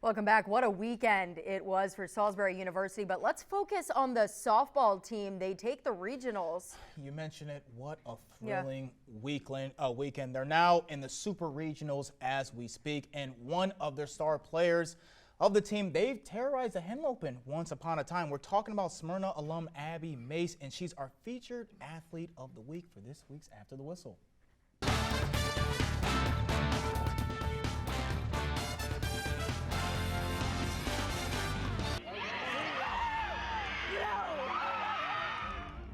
Welcome back. What a weekend it was for Salisbury University, but let's focus on the softball team. They take the regionals. You mentioned it. What a thrilling weekend. They're now in the super regionals as we speak, and one of their star players of the team, they've terrorized the Henlopen once upon a time. We're talking about Smyrna alum Abby Mace, and she's our featured athlete of the week for this week's After the Whistle.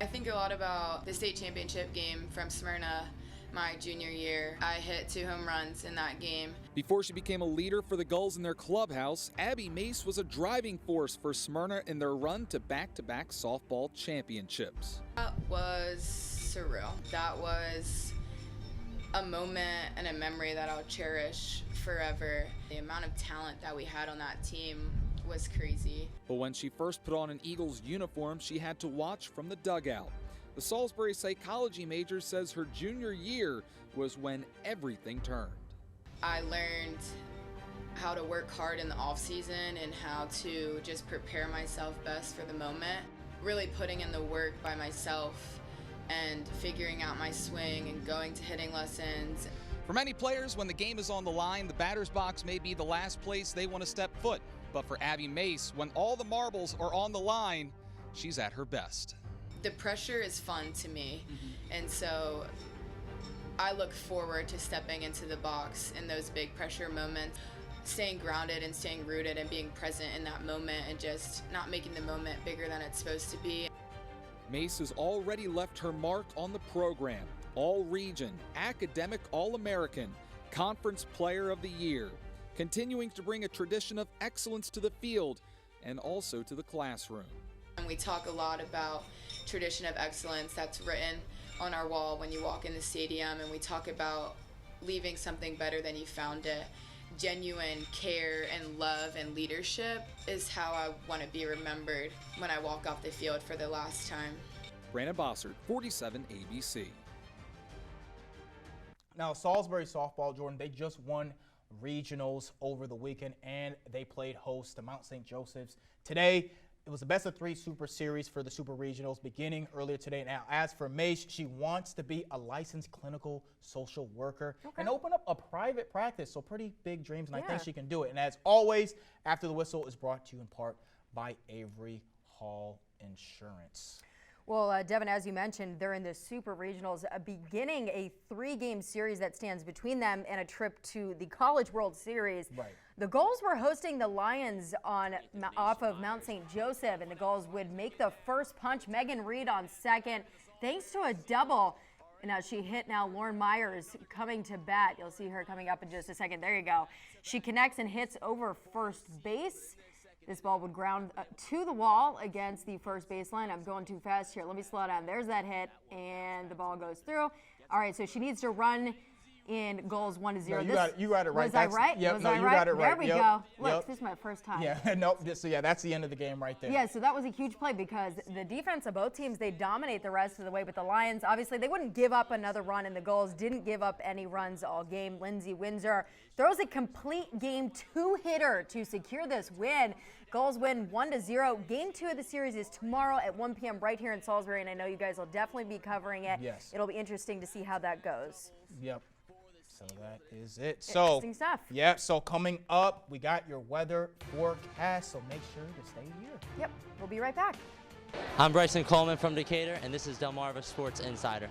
I think a lot about the state championship game from Smyrna my junior year. I hit 2 home runs in that game. Before she became a leader for the Gulls in their clubhouse, Abby Mace was a driving force for Smyrna in their run to back-to-back softball championships. That was surreal. That was a moment and a memory that I'll cherish forever. The amount of talent that we had on that team was crazy. But when she first put on an Eagles uniform, she had to watch from the dugout. The Salisbury psychology major says her junior year was when everything turned. I learned how to work hard in the off season and how to just prepare myself best for the moment. Really putting in the work by myself and figuring out my swing and going to hitting lessons. For many players, when the game is on the line, the batter's box may be the last place they want to step foot. But for Abby Mace, when all the marbles are on the line, she's at her best. The pressure is fun to me, and so I look forward to stepping into the box in those big pressure moments, staying grounded and staying rooted and being present in that moment and just not making the moment bigger than it's supposed to be. Mace has already left her mark on the program. All-region, academic All-American, Conference Player of the Year, continuing to bring a tradition of excellence to the field and also to the classroom. And we talk a lot about tradition of excellence that's written on our wall when you walk in the stadium, and we talk about leaving something better than you found it. Genuine care and love and leadership is how I want to be remembered when I walk off the field for the last time. Brandon Bossard, 47 ABC. Now, Salisbury softball, Jordan, they just won regionals over the weekend, and they played host to Mount St. Joseph's today. It was the best of 3 super series for the super regionals beginning earlier today. Now, as for Mace, she wants to be a licensed clinical social worker and open up a private practice. So pretty big dreams, and I think she can do it. And as always, After the Whistle is brought to you in part by Avery Hall Insurance. Well, Devin, as you mentioned, they're in the Super Regionals, beginning a 3-game series that stands between them and a trip to the College World Series. Right. The Gulls were hosting the Lions off of Mount St. Joseph, and the Gulls would make the first punch. Megan Reed on second, thanks to a double. And now she hit Lauren Myers coming to bat. You'll see her coming up in just a second. There you go. She connects and hits over first base. This ball would ground to the wall against the first baseline. I'm going too fast here. Let me slow down. There's that hit, and the ball goes through. All right, so she needs to run in goals 1-0. No, you got it right. Was I right? Yep, was I right? got it right. There we go. Look, this is my first time. Yeah, nope. So yeah, that's the end of the game right there. Yeah, so that was a huge play because the defense of both teams, they dominate the rest of the way. But the Lions, obviously, they wouldn't give up another run, and the Gulls didn't give up any runs all game. Lindsey Windsor throws a complete game 2-hitter to secure this win. Gulls win 1-0. Game 2 of the series is tomorrow at 1 p.m. right here in Salisbury, and I know you guys will definitely be covering it. Yes. It'll be interesting to see how that goes. Yep. So that is it. So, interesting stuff. Yeah, so coming up, we got your weather forecast, so make sure to stay here. Yep, we'll be right back. I'm Bryson Coleman from Decatur, and this is Delmarva Sports Insider.